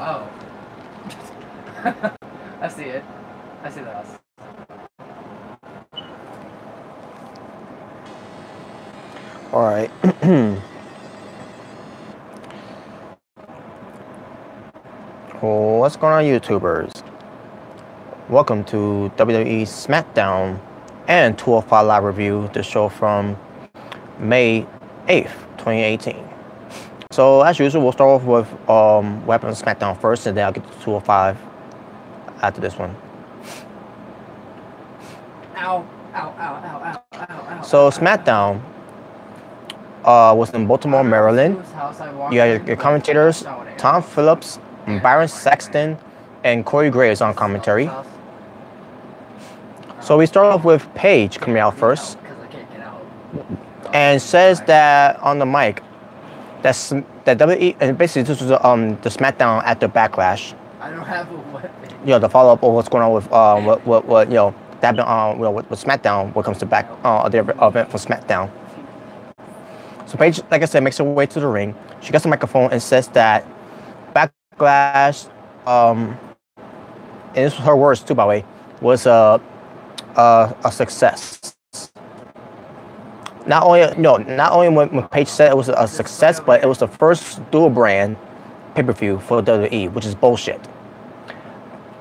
Oh. I see it. I see the house. Alright. What's going on, YouTubers? Welcome to WWE SmackDown and 205 Live Review, the show from May 8th, 2018. So, as usual, we'll start off with what happened on SmackDown first, and then I'll get to 205 after this one. Ow, ow, ow, ow, ow, ow, ow. So, SmackDown was in Baltimore, Maryland. You had your commentators, Tom Phillips, Byron Saxton, and Corey Graves on commentary. So we start off with Paige coming out first, and says that on the mic that WWE, and basically this was the SmackDown after Backlash. I don't have a weapon. You know, the follow up of what's going on with what you know that happened with SmackDown when it comes to the event for SmackDown. So Paige, like I said, makes her way to the ring. She gets the microphone and says that Backlash, and this was her words too, by the way, was a success. Not only when Paige said it was a success, but it was the first dual brand pay-per-view for WWE, which is bullshit.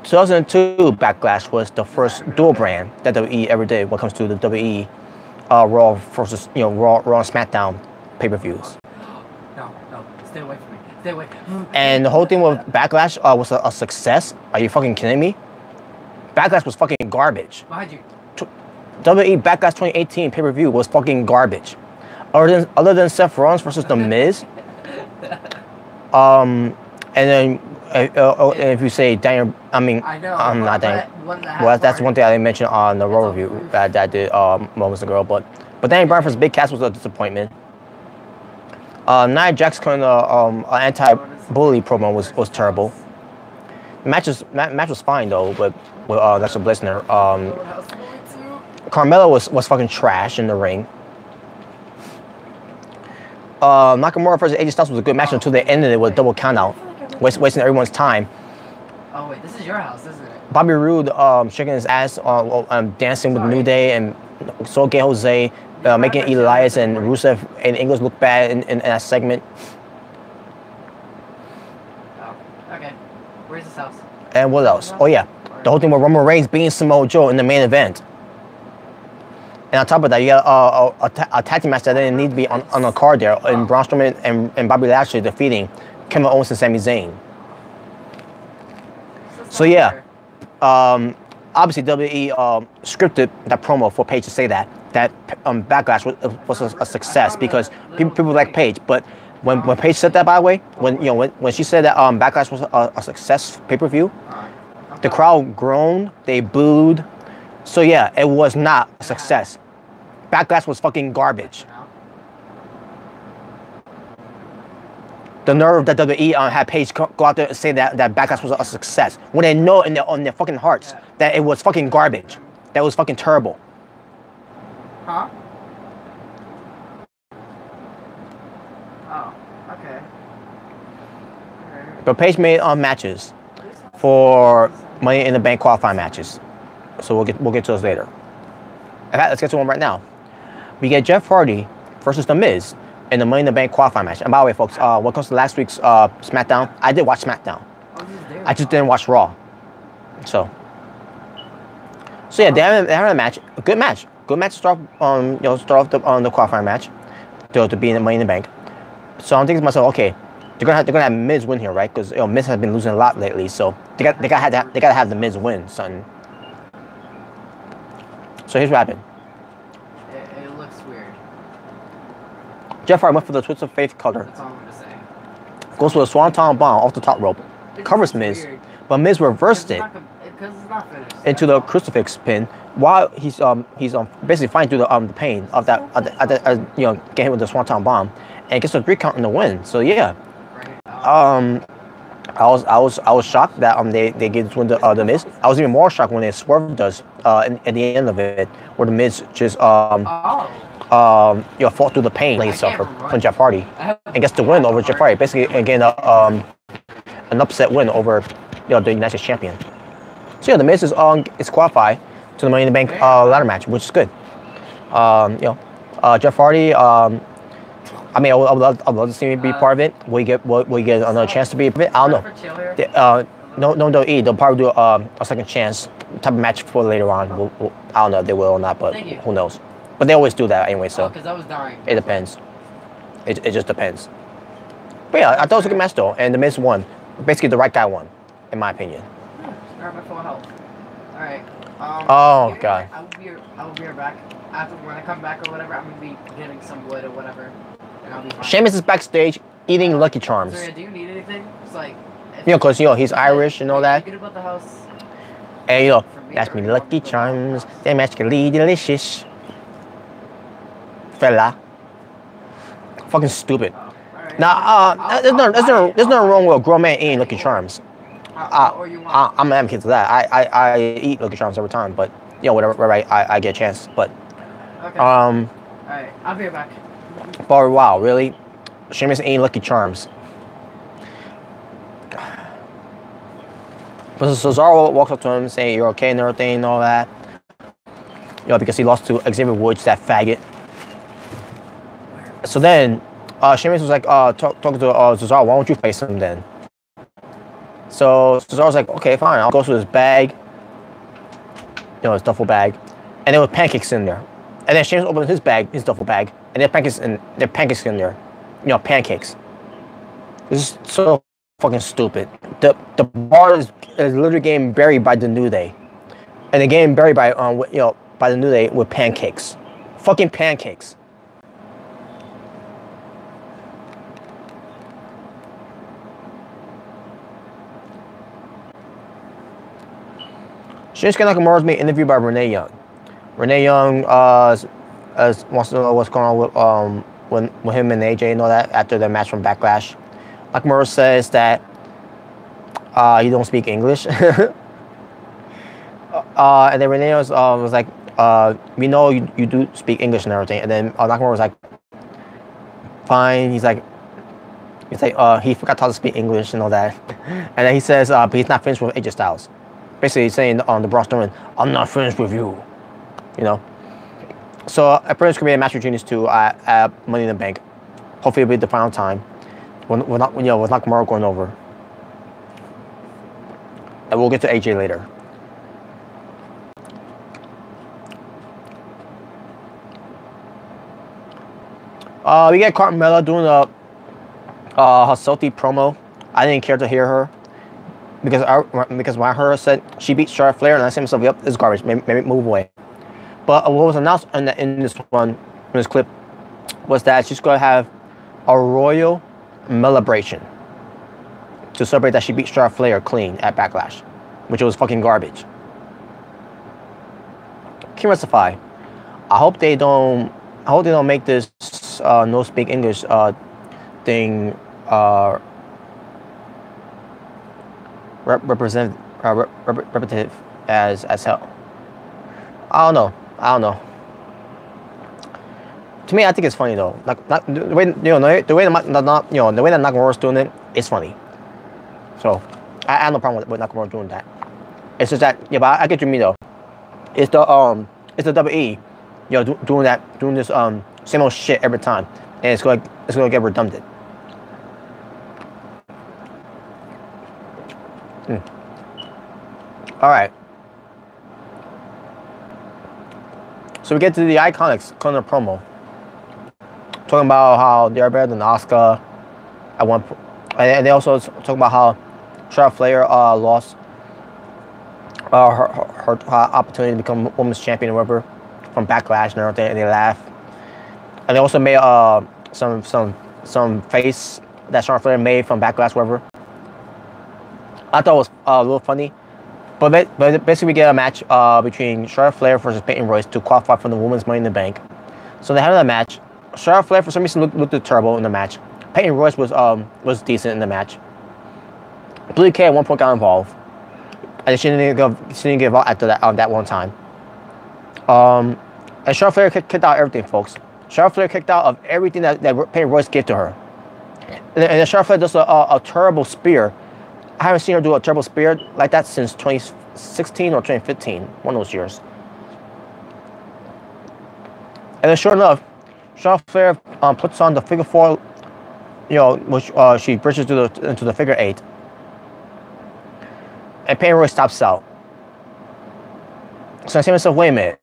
2002 Backlash was the first dual brand that WWE ever did when it comes to the WWE Raw versus Raw and SmackDown pay-per-views. No, stay away from me. Stay away. And the whole thing with Backlash was a success. Are you fucking kidding me? Backlash was fucking garbage. Behind you. WWE Backlash 2018 pay-per-view was fucking garbage. Other than Seth Rollins versus The Miz. And then if you say Daniel, I mean, I know, I'm not Daniel. Well, that's one thing I didn't mention on the Raw review that I did moments ago. But Daniel Bryan versus Big Cass was a disappointment. Nia Jax kind of anti-bully promo was terrible. The match was fine though, with Alexa Bliss and her. Carmella was fucking trash in the ring. Nakamura versus AJ Styles was a good match until they ended it with a double countout, wasting everyone's time. Oh wait, this is your house, isn't it? Bobby Roode shaking his ass, dancing with New Day, and so gay Jose, making Elias and Rusev and English look bad in that segment. Oh, okay. Where's this house? And what else? Oh yeah, the whole thing with Roman Reigns being Samoa Joe in the main event. And on top of that, you got a tag team match that didn't need to be on a card there, and Braun Strowman and Bobby Lashley defeating Kevin Owens and Sami Zayn. So yeah, obviously WWE scripted that promo for Paige to say that Backlash was a success because people like Paige. But when Paige said that, by the way, when she said that Backlash was a success pay-per-view, the crowd groaned, they booed. So yeah, it was not a success. Backlash was fucking garbage. The nerve that WWE had Paige go out there and say that Backlash was a success when they know on their fucking hearts that it was fucking garbage. That was fucking terrible. Huh? Oh, okay. But Paige made matches for Money in the Bank qualifying matches. So we'll get to those later. In fact, let's get to one right now. We get Jeff Hardy versus The Miz in the Money in the Bank qualifying match. And by the way, folks, when it comes to last week's SmackDown, I did watch SmackDown. I just didn't watch Raw. So yeah, they had a match, a good match to start off the qualifying match to be in the Money in the Bank. So I'm thinking to myself, okay, they're gonna have Miz win here, right? Because Miz has been losing a lot lately, so they gotta have the Miz win, son. So here's what happened. It looks weird. Jeff Hardy went for the Twist of Faith color. That's all I'm gonna say. Goes for a Swanton bomb off the top rope. Covers Miz, but Miz reversed it into the crucifix pin while he's basically fighting through the pain of that getting hit with the Swanton bomb, and gets a 3 count in the win. So yeah, I was shocked that they gave this win to the Miz. I was even more shocked when they swerved us at the end of it, where the Miz just fought through the pain he suffered from Jeff Hardy and gets the win over Jeff Hardy. Basically, again, an upset win over, the United States champion. So yeah, the Miz is qualified to the Money in the Bank ladder match, which is good. Jeff Hardy. I mean, I would love to see him be part of it. We get another chance to be part of it. I don't know. No, they'll probably do a second chance type of match for later on. I don't know if they will or not, but who knows. But they always do that anyway, so because I was dying. It depends. It just depends. But yeah, I thought it was a good match though, and the Miz won. Basically, the right guy won, in my opinion. Grab my full health. All right. Oh God. I will be right back. After when I come back or whatever, I'm gonna be getting some wood or whatever, and I'll be fine. Sheamus is backstage eating Lucky Charms. Sorry, do you need anything? It's like. Because he's Irish and all that. Good about the house. And that's me Lucky Charms. They're magically delicious. Fella. Fucking stupid. Now, there's nothing wrong with a grown man eating Lucky Charms. I'm an advocate of that. I eat Lucky Charms every time, but whatever I get a chance. But okay. Alright, I'll be right back. But wow, really? Sheamus eating Lucky Charms. But Cesaro walks up to him saying you're okay and everything and all that. Because he lost to Xavier Woods, that faggot. So then Sheamus was like talking to Cesaro, why don't you face him then? So Cesaro's like, okay, fine, I'll go to his bag. His duffel bag. And there were pancakes in there. And then Sheamus opened his duffel bag, and there are pancakes in there. Pancakes. This is so fucking stupid. The bar is literally getting buried by the New Day. And they're getting buried by by the New Day with pancakes. Fucking pancakes. Shinsuke Nakamura is being interviewed by Renee Young. Renee Young wants to know what's going on with him and AJ and all that after the match from Backlash. Nakamura says that he don't speak English. And then Renee was like, we know you do speak English and everything. And then Nakamura was like, fine. He's like, he forgot how to speak English and all that. And then he says, but he's not finished with AJ Styles. Basically, he's saying on the Braun Strowman, I'm not finished with you. So apparently, it's gonna be a match between these two at Money in the Bank. Hopefully, it'll be the final time. With Nakamura going over. And we'll get to AJ later. We get Carmella doing her salty promo. I didn't care to hear her. Because when I heard her said she beat Charlotte Flair, and I said to myself, yep, this is garbage, maybe move away. But what was announced in this clip, was that she's going to have a royal celebration to celebrate that she beat Charlotte Flair clean at Backlash, which was fucking garbage. Can rectify. I hope they don't make this no speak English thing repetitive as hell. I don't know. To me, I think it's funny though. Like the way that Nakamura's doing it is funny. So I have no problem with Nakamura doing that. It's just that but I get you mean though. It's the WWE, doing this same old shit every time, and it's gonna get redundant. All right. So we get to the Iconics corner promo, talking about how they're better than Asuka at one point, and they also talk about how Charlotte Flair lost her opportunity to become women's champion or whatever from Backlash and everything, and they laugh. And they also made some face that Charlotte Flair made from Backlash, whatever. I thought it was a little funny. But basically, we get a match between Charlotte Flair versus Peyton Royce to qualify for the Women's Money in the Bank. So they had that match. Charlotte Flair, for some reason, looked terrible in the match. Peyton Royce was decent in the match. Blue Kay at one point got involved, and she didn't get involved after that one time. And Charlotte Flair kicked out everything, folks. Charlotte Flair kicked out of everything that Peyton Royce gave to her. And then Charlotte Flair does a terrible spear I haven't seen her do a turbo spear like that since 2016 or 2015, one of those years. And then sure enough, Charlotte Flair puts on the figure 4, you know, which she bridges into the figure 8. And Peyton Royce stops out. So I say to myself, wait a minute.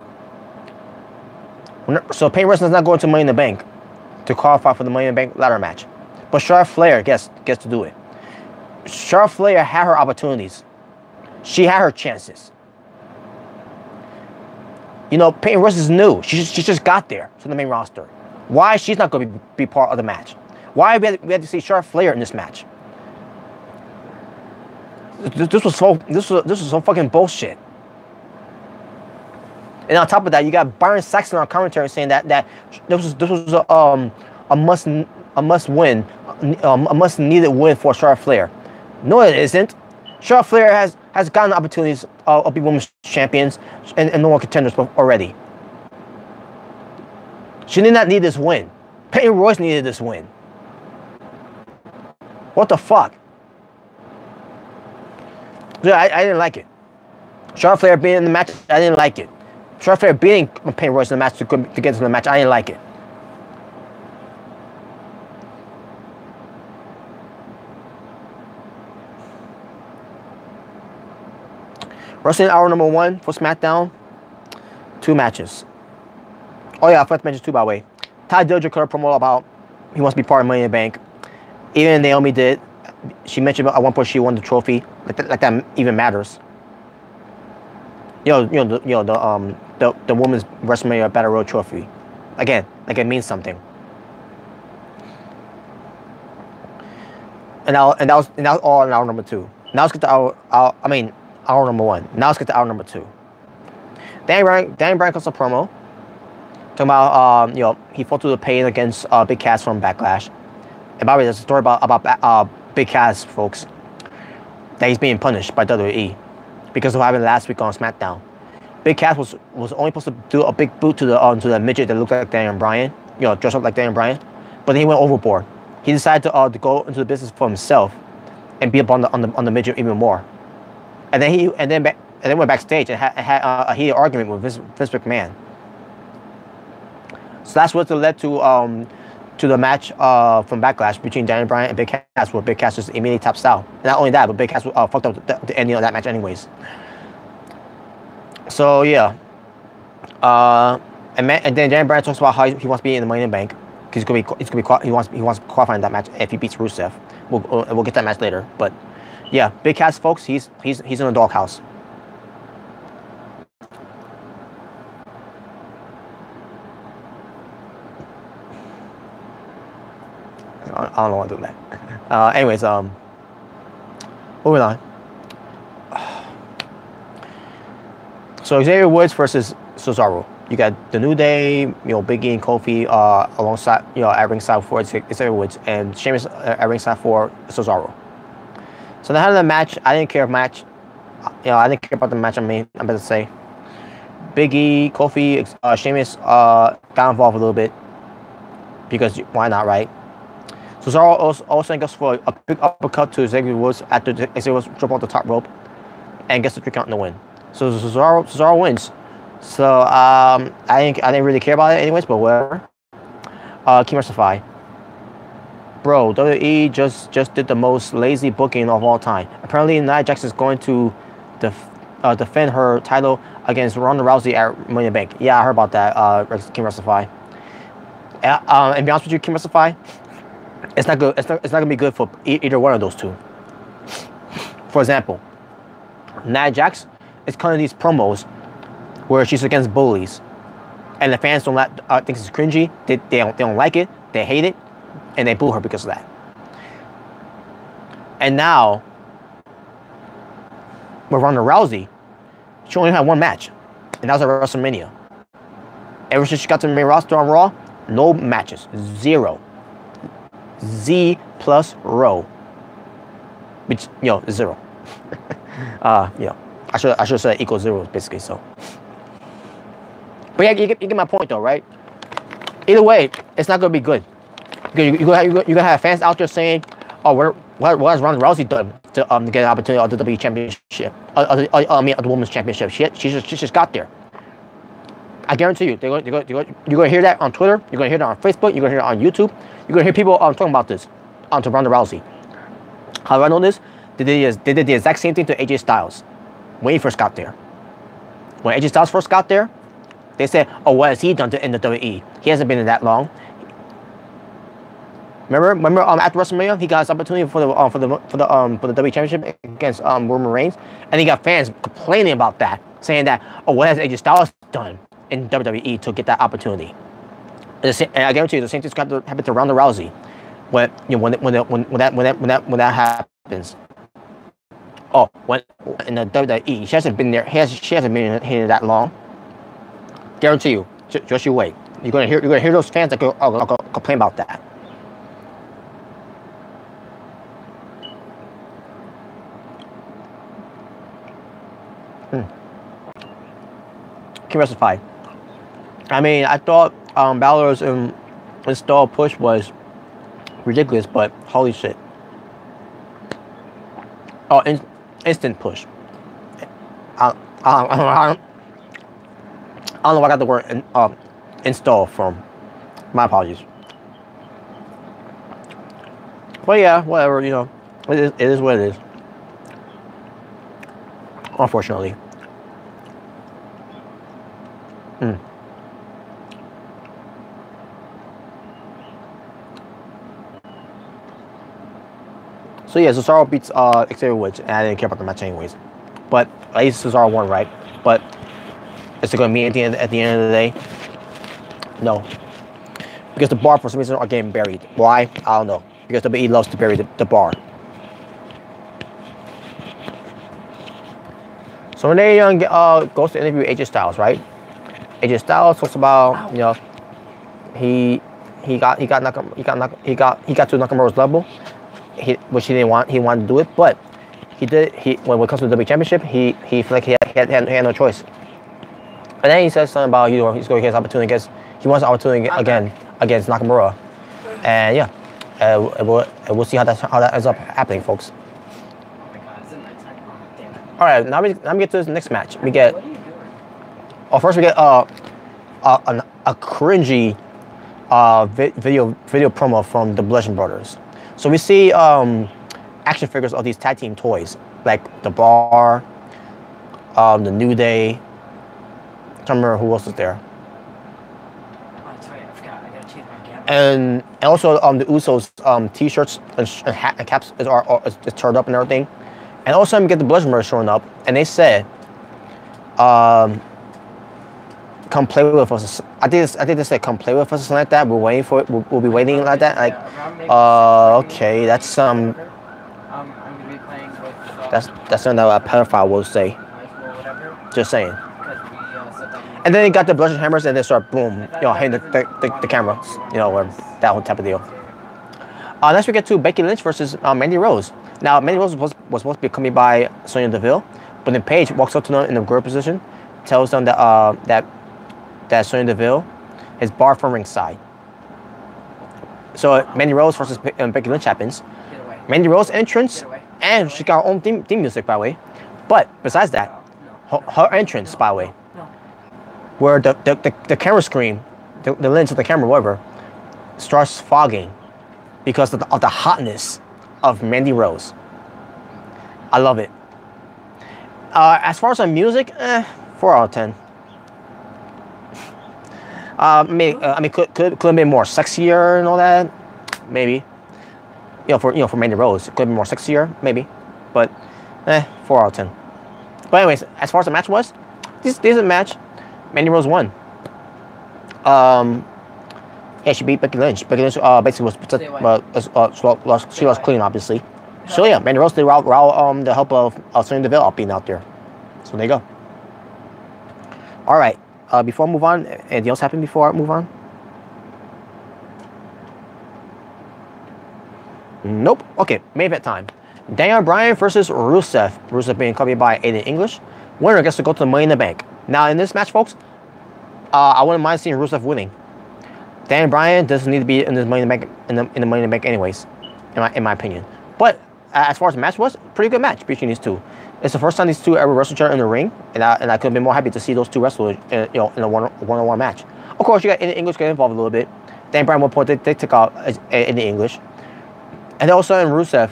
So Peyton Royce is not going to Money in the Bank to qualify for the Money in the Bank ladder match. But Charlotte Flair gets to do it. Charlotte Flair had her opportunities. She had her chances. You know, Peyton Royce is new. She just got there to the main roster. Why she's not going to be part of the match? Why we had to see Charlotte Flair in this match? This was so fucking bullshit. And on top of that, you got Byron Saxton on commentary saying that this was a must win, a must needed win for Charlotte Flair. No, it isn't. Charlotte Flair has gotten opportunities of being women's champions and number one contenders already. She did not need this win. Peyton Royce needed this win. What the fuck? Yeah, I didn't like it. Charlotte Flair being in the match, I didn't like it. Charlotte Flair beating Peyton Royce in the match to get to the match, I didn't like it. Wrestling hour number 1 for SmackDown. 2 matches. Oh yeah, first matches too, by the way. Ty Dillinger cut a promo about he wants to be part of Money in the Bank. Even Naomi did. She mentioned at one point she won the trophy. Like that even matters. The women's WrestleMania Battle Royal trophy. Again, like it means something. And that was all in hour number 2. Now let's get to hour number 1. Now let's get to hour number 2. Danny Bryan cuts a promo talking about he fought through the pain against Big Cass from Backlash. And by the way, there's a story about Big Cass, folks, that he's being punished by WWE because of what happened last week on SmackDown. Big Cass was only supposed to do a big boot to the midget that looked like Daniel Bryan, dressed up like Daniel Bryan, but then he went overboard. He decided to go into the business for himself and beat up on the midget even more. And then went backstage and had a heated argument with Vince McMahon. So that's what led to the match from Backlash between Daniel Bryan and Big Cass, where Big Cass just immediately taps out. And not only that, but Big Cass fucked up the ending of that match anyways. So yeah, and then Daniel Bryan talks about how he wants to be in the Money in the Bank because he wants to qualify in that match if he beats Rusev. We'll get that match later, but yeah, Big Cass, folks, he's in the doghouse. I don't know what to do that. Anyways, moving on. So Xavier Woods versus Cesaro. You got the New Day, Big E and Kofi alongside, at ringside for Xavier Woods, and Sheamus at ringside for Cesaro. So they had the match. I didn't care if match. I didn't care about the match. I'm about to say. Big E, Kofi, Sheamus got involved a little bit because why not, right? Cesaro also goes for a big uppercut to Xavier Woods after Xavier Woods drop off the top rope and gets the 3 count in the win. So Cesaro wins. So I didn't really care about it anyways, but whatever. Kimmersify. Bro, WWE just did the most lazy booking of all time. Apparently, Nia Jax is going to defend her title against Ronda Rousey at Money in the Bank. Yeah, I heard about that. Kimmersify. And to be honest with you, Kimmersify, it's not good. It's not gonna be good for either one of those two. For example, Nia Jax is cutting these promos where she's against bullies, and the fans think it's cringy. They don't like it. They hate it, and they boo her because of that. And now, with Ronda Rousey, she only had 1 match, and that was at WrestleMania. Ever since she got to the main roster on Raw, no matches, 0. Z plus row, which 0. I should have said equals 0 basically. So, but yeah, you get my point though, right? Either way, it's not gonna be good. You're gonna have fans out there saying, "Oh, what has Ronda Rousey done to get an opportunity at the WWE Championship? I mean, at the Women's Championship. She just got there. I guarantee you, you're going to hear that on Twitter. You're going to hear that on Facebook. You're going to hear it on YouTube. You're going to hear people talking about this to Ronda Rousey. How do I know this? They did the exact same thing to AJ Styles when he first got there. When AJ Styles first got there, they said, "Oh, what has he done in the WWE? He hasn't been in that long." Remember after WrestleMania, he got his opportunity for the WWE Championship against Roman Reigns, and he got fans complaining about that, saying that, "Oh, what has AJ Styles done in WWE to get that opportunity?" And I guarantee you, the same thing's going to happen to Ronda Rousey when that happens. Oh, when in the WWE, she hasn't been there. She hasn't been here that long. Guarantee you, just you wait. You're gonna hear those fans that go complain about that. King Wrestle 5. I mean, I thought Balor's install push was ridiculous, but holy shit. Oh, instant push. I don't know where I got the word install from. My apologies. But yeah, whatever, you know. It is what it is. Unfortunately. So yeah, Cesaro beats Xavier Woods, and I didn't care about the match anyways. But at least Cesaro won, right? But is it going to mean anything at the end of the day? No. Because the bar for some reason are getting buried. Why? I don't know. Because WWE loves to bury the bar. So Renee Young goes to interview AJ Styles, right? AJ Styles talks about, you know, he got to Nakamura's level, which he didn't want. He wanted to do it, but he did. When it comes to the WWE Championship, he felt like he had no choice. And then he says something about, you know, he's going to get his opportunity he wants an opportunity again against Nakamura, and yeah, we'll see how that ends up happening, folks. All right, now we get to this next match. We get. Oh, first we get a cringy video promo from the Bludgeon Brothers. So we see action figures of these tag team toys, like the Bar, the New Day. I can't remember who else is there. And also the Usos T-shirts and hat and caps is turned up and everything. And all of a sudden we get the Bludgeon Brothers showing up, and they said, "Come play with us." I think they said, "Come play with us," or something like that. We're waiting for it. We'll be waiting like that. Like, okay, that's some. That's something that a pedophile will say. Just saying. And then they got the bludgeon hammers, and they start boom, you know, hitting the camera, you know, or that whole type of deal. Next we get to Becky Lynch versus Mandy Rose. Now Mandy Rose was supposed to be accompanied by Sonya Deville, but then Paige walks up to them in the girl position, tells them that Sonya Deville is barred from ringside. So Mandy Rose versus Becky Lynch happens. Mandy Rose entrance, and she got her own theme music, by the way. But besides that, her entrance, by the way, where the camera screen, the lens of the camera, whatever, starts fogging because of the hotness of Mandy Rose. I love it. As far as the music, 4 out of 10. I mean, could have been more sexier and all that, maybe. For Mandy Rose, it could have been more sexier, maybe. But, 4 out of 10. But anyways, as far as the match was, this is a match. Mandy Rose won. Yeah, she beat Becky Lynch. Becky Lynch basically she lost clean, obviously. So yeah, Mandy Rose did the help of Sonya Deville being out there. So there you go. All right. Before I move on, anything else happened before I move on? Nope. Okay, main event time. Daniel Bryan versus Rusev. Rusev being covered by Aiden English. Winner gets to go to the Money in the Bank. Now in this match, folks, I wouldn't mind seeing Rusev winning. Daniel Bryan doesn't need to be in this Money in the Bank in the Money in the Bank anyways, in my opinion. But as far as the match was, pretty good match between these two. It's the first time these two ever wrestled each other in the ring, and I could have been more happy to see those two wrestle, in a one-on-one match. Of course, you got in the English get involved a little bit. Dan Bryan, at one point, they took out in the English, and then all of a sudden Rusev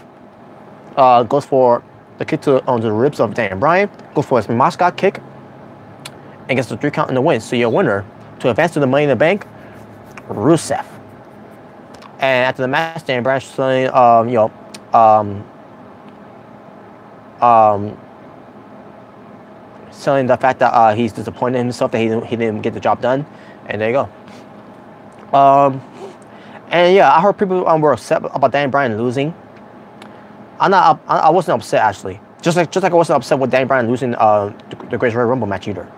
goes for the kick to the ribs of Dan Bryan, goes for his mascot kick, and gets the 3 count in the win. So your winner to advance to the Money in the Bank, Rusev. And after the match, Dan Bryan saying, selling the fact that he's disappointed in himself that he didn't get the job done, and there you go. And yeah, I heard people were upset about Dan Bryan losing. I wasn't upset actually. Just like I wasn't upset with Dan Bryan losing the Greatest Royal Rumble match either.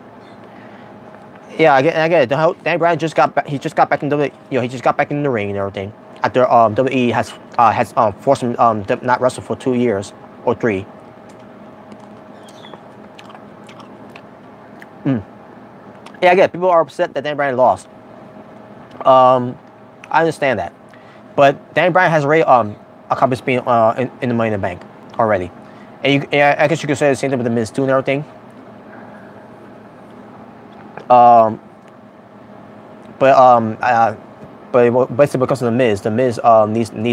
Yeah, I get it. Dan Bryan just got back. He just got back in he just got back in the ring and everything after WWE has forced him to not wrestle for 2 years or 3. Yeah, I get it. People are upset that Dan Bryan lost. I understand that, but Dan Bryan has already accomplished being in the Money in the Bank already, and I guess you could say the same thing with the Miz too and everything. But basically because of the Miz needs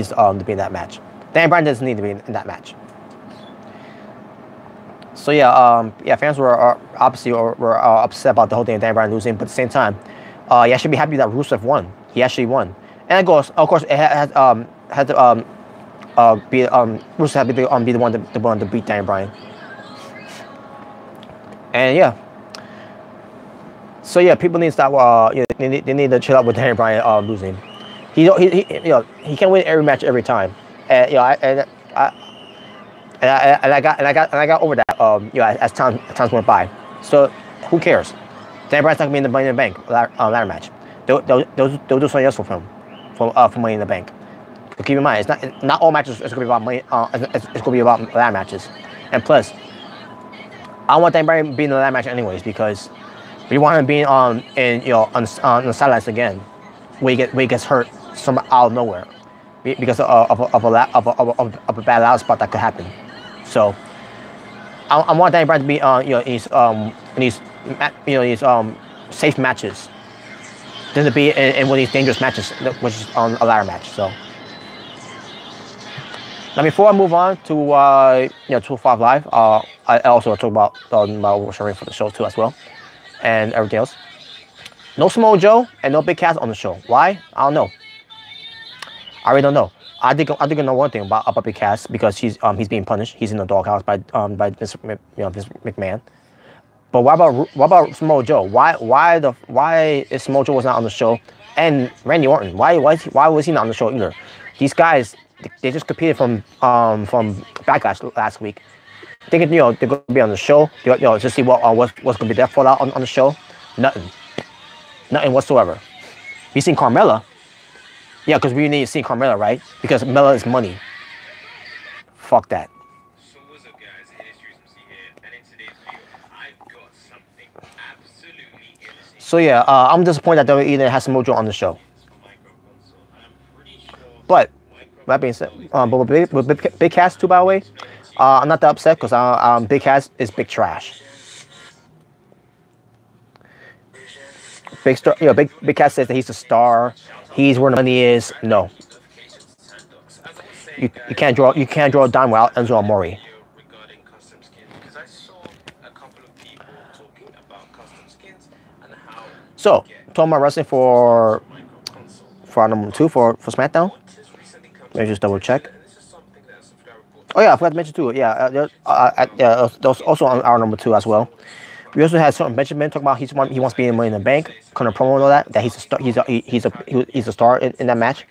to be in that match. Dan Bryan doesn't need to be in that match. So yeah, fans were obviously upset about the whole thing of Dan Bryan losing, but at the same time, yeah, I should be happy that Rusev won. He actually won, and of course, it had to be Rusev had to be the one to beat Dan Bryan. And yeah, so yeah, people need to stop. They need to chill out with Dan Bryan losing. He can't win every match every time. And I got over that. As times went by. So who cares? Dan Bryan's not gonna be in the Money in the Bank ladder match. They'll do something else for him, for Money in the Bank. But keep in mind, it's not all matches. It's gonna be about money. It's gonna be about ladder matches. And plus, I don't want Dan Bryan being in the ladder match anyways, because we want him being on the sidelines again, where he gets hurt out of nowhere, because of a bad ladder spot that could happen. So I want Dan Bryan to be in these safe matches, than to be in one of these dangerous matches, which is on a ladder match. So now before I move on to 205 Live, I also talk about my sharing for the show too as well, and everything else. No Samoa Joe and no Big Cass on the show. Why? I don't know. I really don't know. I think I know one thing about Big Cass, because he's being punished. He's in the doghouse by Vince McMahon. But what about Samoa Joe? Why is Samoa Joe was not on the show? And Randy Orton, why was he not on the show either? These guys, they just competed from Backlash last week, thinking they're going to be on the show. To see what's going to be their fallout on the show. Nothing whatsoever. You seen Carmella? Yeah, because we need to see Carmella, right? Because Mella is money. Fuck that. So what's up, guys? It is Tristan here, and in today's video, I've got something absolutely insane. So yeah, I'm disappointed that WWE didn't have Samoa Joe on the show. But that being said, with Big Cass too, by the way, I'm not that upset, because Big Cass is big trash. Big Cass says that he's a star. He's where the money is. No, you can't draw a dime without Enzo Amore. So talking about wrestling for our number 2 for SmackDown. Let me just double check. Oh yeah, I forgot to mention too. Yeah, that was also on our number 2 as well. We also had Shelton Benjamin talking about he wants to be in Money in the Bank, kind of promo and all that he's a star. He's a star in that match,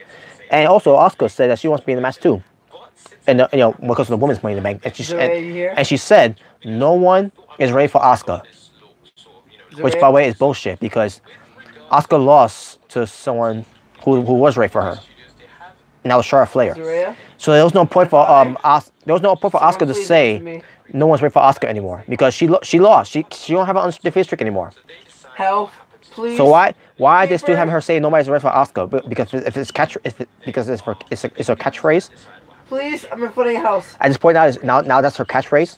and also Asuka said that she wants to be in the match too, and because of the women's Money in the Bank. And she said no one is ready for Asuka, which by the way is bullshit, because Asuka lost to someone who was ready for her, and that was Charlotte Flair. So there was no point for Asuka to say no one's ready for Asuka anymore, because she lost. She don't have an undefeated streak anymore. Help, please. So why they still having her say nobody's ready for Asuka? Because if it's a catchphrase, Please, I'm in front of your house. I just point out is now that's her catchphrase.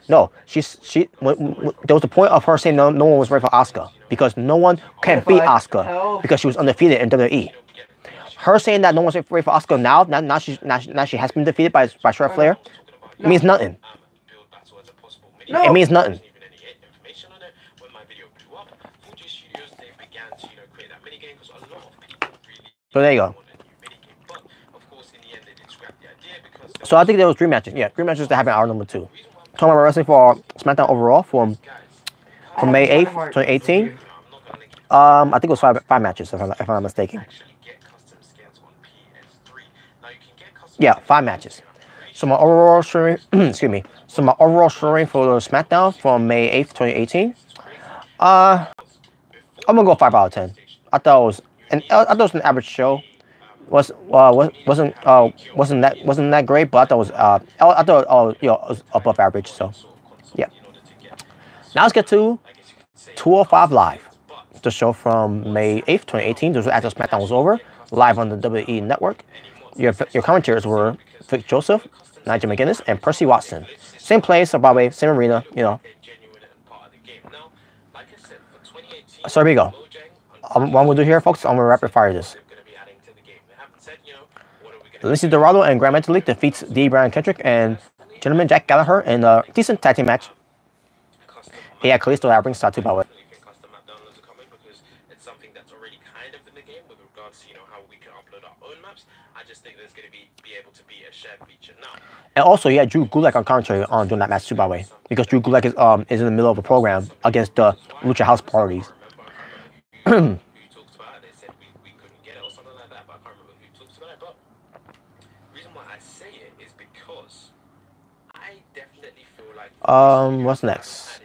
No, there was the point of her saying no one was ready for Asuka because no one can beat Asuka because she was undefeated in WWE. Her saying that no one's ready for Asuka now she has been defeated by Charlotte Flair. It means nothing. No. It means nothing. So there you go. So I think there was 3 matches. Yeah, 3 matches that happened at our number 2. Talking about wrestling for SmackDown overall from May 8th, 2018. I think it was five matches if I'm not mistaken. Yeah, 5 matches. So my overall showing, excuse me. So my overall showing for the SmackDown from May 8th, 2018. I'm gonna go 5 out of 10. I thought it was an average show. Wasn't that great, but I thought it was above average. So yeah. Now let's get to 205 Live, the show from May 8th, 2018. This was after SmackDown was over, live on the WWE Network. Your commentators were Vic Joseph, Nigel McGuinness, and Percy Watson. Same place, Broadway, same arena, you know. So here we go. What I'm gonna do here, folks, I'm gonna rapid fire this. Lindsay Dorado and Grand Metalik defeats D. Brian Kendrick and Gentleman Jack Gallagher in a decent tag team match. He had Kalisto at ringside too, by the way. And also, he had Drew Gulak on commentary during that match too, by the way, because Drew Gulak is in the middle of a program against the Lucha House Parties. What's next?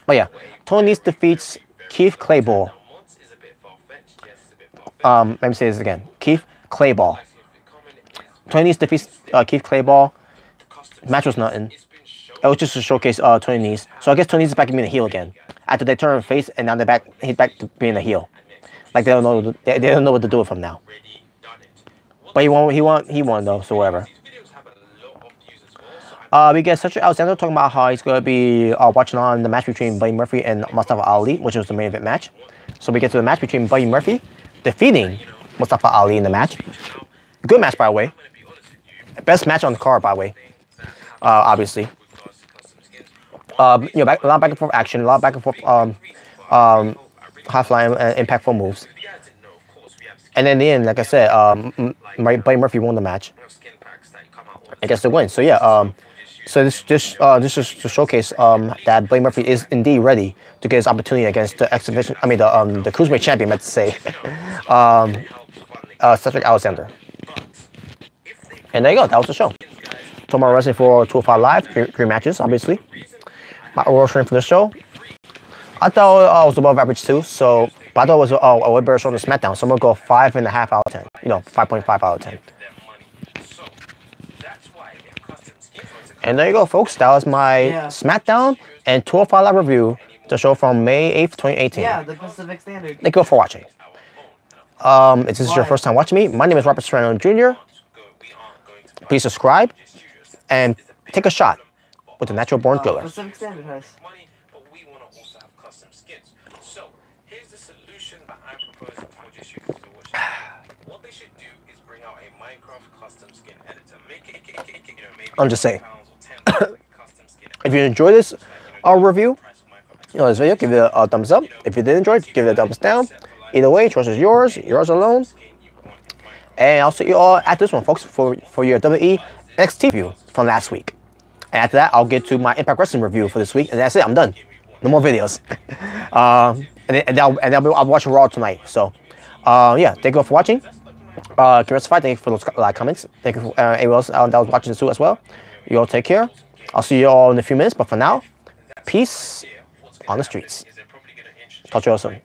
Oh yeah, Tony Nese defeats Keith Clayball. Let me say this again. Keith Clayball. Tony Nese defeats Keith Clayball. Match was nothing. It was just to showcase Tony Nese. So I guess Tony Nese is back to being a heel again. After they turn face and now he's back to being a heel. Like they don't know what to do with him now. But he won though, so whatever. We get Cedric Alexander talking about how he's going to be watching on the match between Buddy Murphy and Mustafa Ali, which was the main event match. So we get to the match between Buddy Murphy defeating Mustafa Ali in the match. Good match, by the way. Best match on the card, by the way. Obviously. A lot of back and forth action, a lot of back and forth high flying and impactful moves. And in the end, like I said, Buddy Murphy won the match and gets the win. So yeah, so this is to showcase that Buddy Murphy is indeed ready to get his opportunity against the exhibition. I mean the cruiserweight champion, let's say, Cedric Alexander. And there you go. That was the show. Tomorrow wrestling for 205 Live, 3 matches, obviously. My overall rating for the show, I thought it was above average too. So, but I thought it was a way better show than SmackDown. So I'm gonna go 5.5 out of 10. 5.5 out of 10. And there you go, folks. That was my SmackDown and 205 Live review. The show from May 8th, 2018. Yeah, the Pacific Standard. Thank you for watching. If this is your first time watching me, my name is Robert Serrano Jr. Please subscribe and take a shot with the Natural Born Thriller. Pacific Standard has. So here's the solution that I'm proposing for just you to watch. What they should do is bring out a Minecraft custom skin editor. Make it, maybe I'm just saying. If you enjoyed this review, this video, give it a thumbs up. If you did enjoy it, give it a thumbs down. Either way, choice is yours alone. And I'll see you all at this one, folks, for your WWE NXT review from last week. And after that, I'll get to my Impact Wrestling review for this week, and that's it. I'm done. No more videos. and I'll watch Raw tonight. So, yeah, thank you all for watching. Thank you for those comments. Thank you for everyone else that was watching this too as well. You all take care. I'll see you all in a few minutes, but for now, peace on the streets. Talk to you all soon.